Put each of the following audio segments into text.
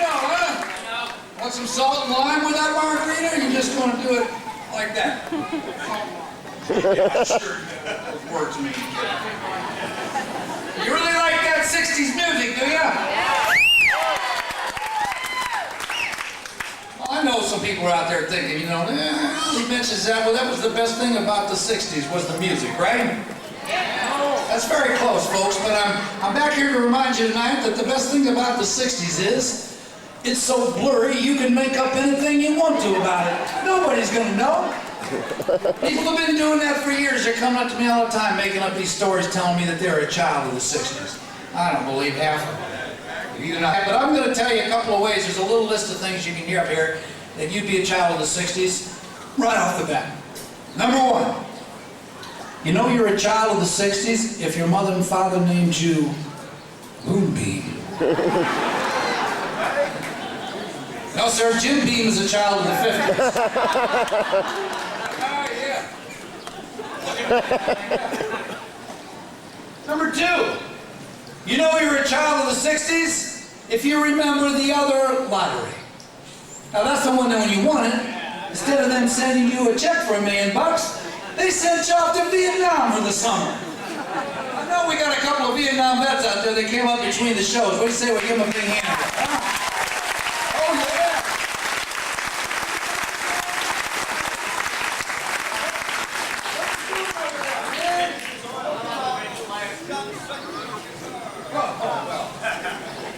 know, huh? Want some salt and lime with that margarita, or you just want to do it like that? Yeah, sure. Those words mean. You really like that 60s music, do you? Well, I know some people are out there thinking, you know, he mentions that. Well, that was the best thing about the 60s was the music, right? That's very close, folks, but I'm back here to remind you tonight that the best thing about the 60s is it's so blurry you can make up anything you want to about it. Nobody's gonna know. People have been doing that for years. They're coming up to me all the time making up these stories telling me that they're a child of the 60s. I don't believe half of them. Either not, but I'm gonna tell you a couple of ways. There's a little list of things you can hear up here that you'd be a child of the 60s right off the bat. Number one. You know you're a child of the 60s if your mother and father named you Moonbeam. No, sir, Jim Beam is a child of the 50s. Number two, you know you're a child of the 60s if you remember the other lottery. Now that's the one that when you won it, instead of them sending you a check for $1 million, they sent you off to Vietnam for the summer. I know we got a couple of Vietnam vets out there that came up between the shows. What do you say we give them a big hand? Oh, yeah.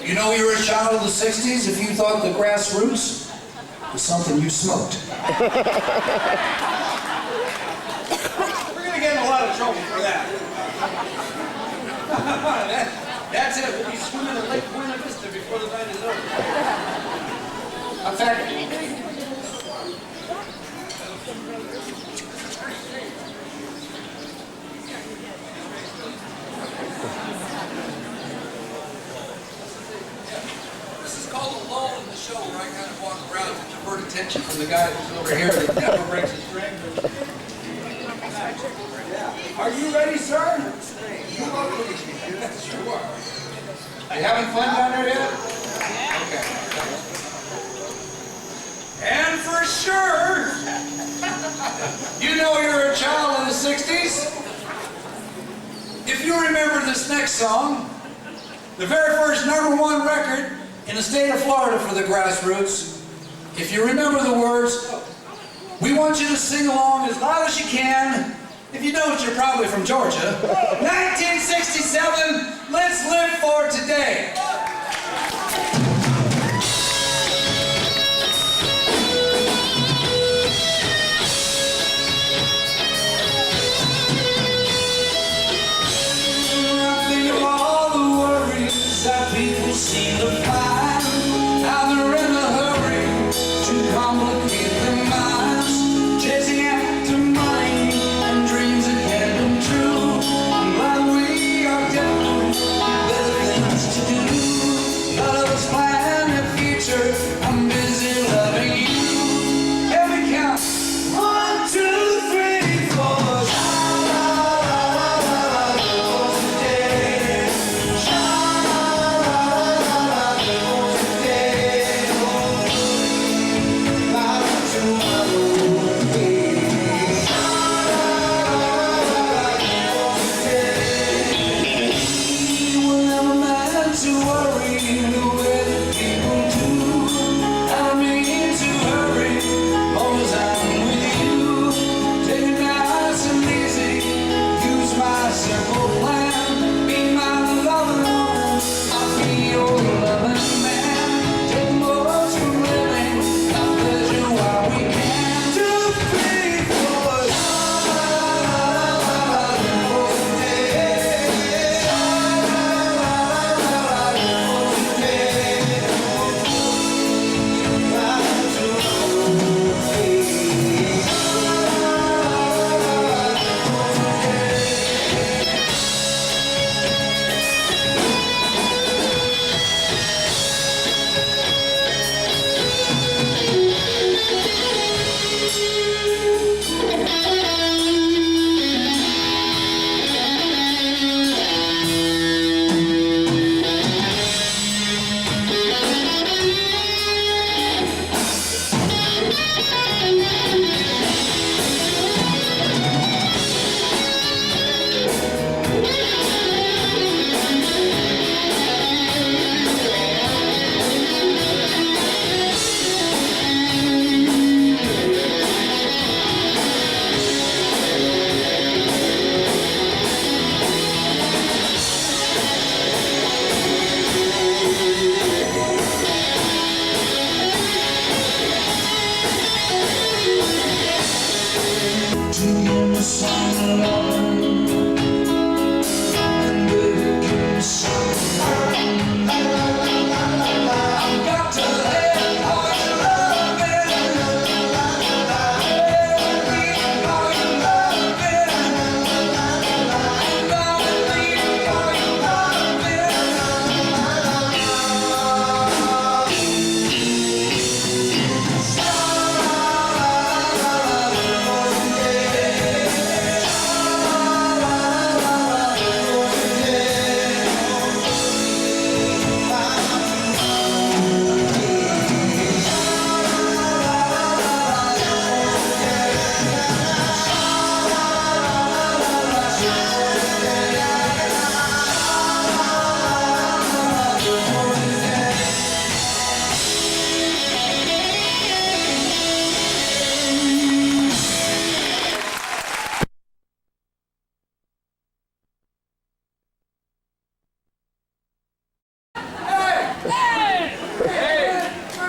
You know you were a child of the 60s if you thought the grassroots was something you smoked. Get in a lot of trouble for that. That's it. We'll be swimming in Lake Buena Vista before the night is over. In fact, this is called a lull in the show where I kind of walk around to divert attention from the guy who's over here that never breaks his string. Are you ready, sir? You are ready. Sure are. You having fun down there yet? Okay. And for sure, you know you're a child of the 60s if you remember this next song, the very first #1 record in the state of Florida for the Grassroots. If you remember the words, we want you to sing along as loud as you can. If you don't, you're probably from Georgia. 1967, let's live for today. Think of all the worries that people seem to find. Now they're in a hurry to complicate their minds, chasing after money. I'm glad we are different, better things to do.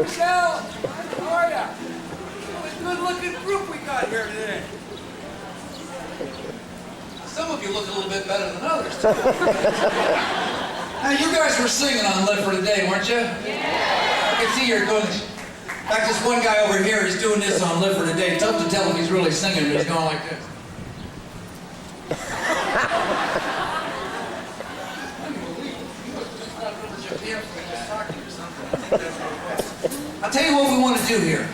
Michelle, how are ya? What a good-looking group we got here today. Some of you look a little bit better than others. Now, you guys were singing on Live for Today, weren't you? Yeah. I can see you're going. In fact, this one guy over here is doing this on Live for Today. Tough to tell if he's really singing, but he's going like this. I'll tell you what we want to do here.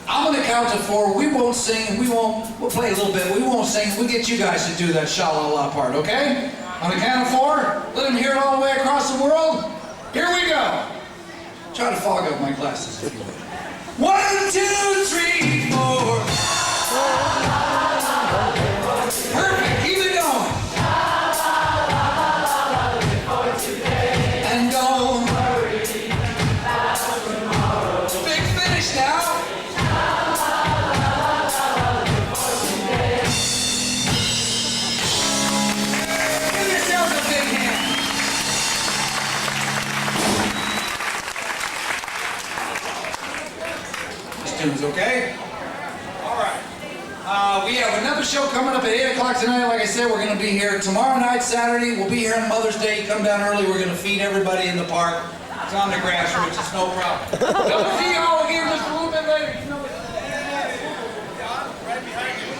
I'm going to count to 4. We won't sing. We'll play a little bit. We won't sing. We'll get you guys to do that sha-la-la part, okay? On the count of 4, let them hear it all the way across the world. Here we go. Try to fog up my glasses if you will. 1, 2, 3, 4. Perfect. Keep it going. And go. Big finish now. Give yourselves a big hand. This tune's okay? All right. We have another show coming up at 8 o'clock tonight. Like I said, we're going to be here tomorrow night, Saturday. We'll be here on Mother's Day. You come down early. We're going to feed everybody in the park. It's on the grassroots. It's no problem. We'll see you all again just a little bit later. You know what? Right behind you.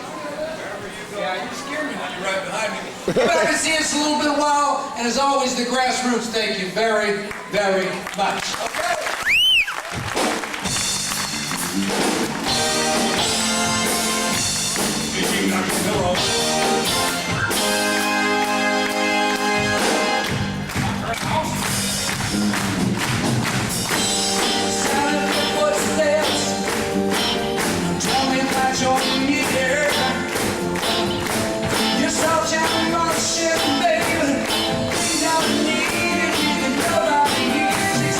Yeah, you scare me when you're right behind me. Come back and see us a little bit a while. And as always, the grassroots, thank you very, very much. Okay? Baby, we don't need it, you can go out here, she's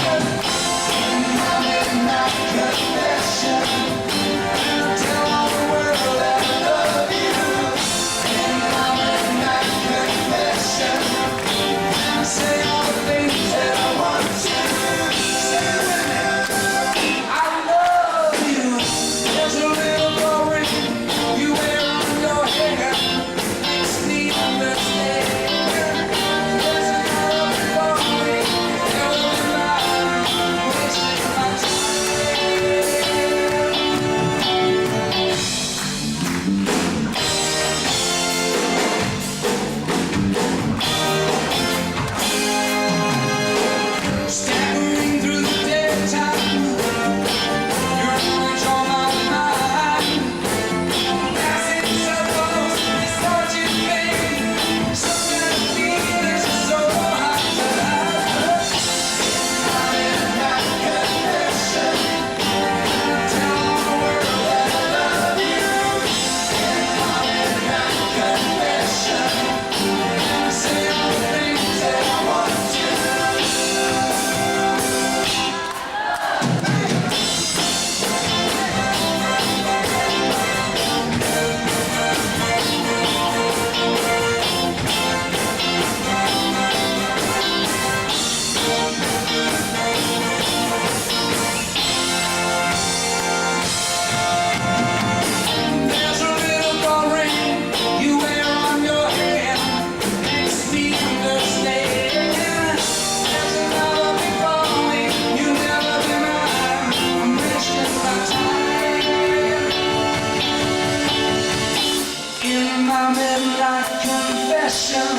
midnight confession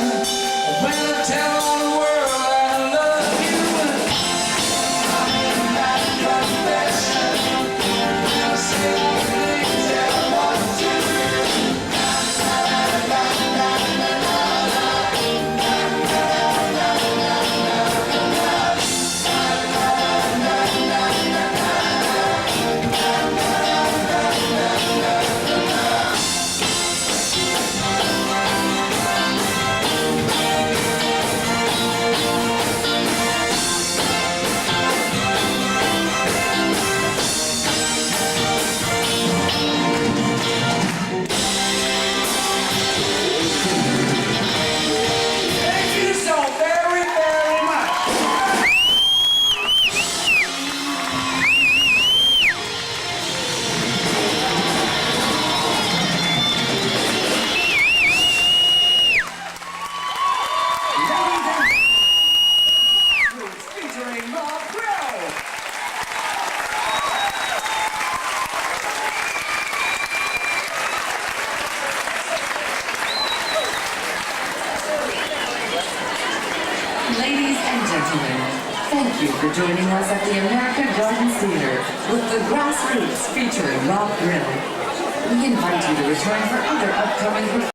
when I tell all the world I love you. My midnight confession when I say all the things that I want to. Featuring Rob Grill. Ladies and gentlemen, thank you for joining us at the America Gardens Theater with The Grassroots featuring Rob Grill. We invite you to return for other upcoming performances.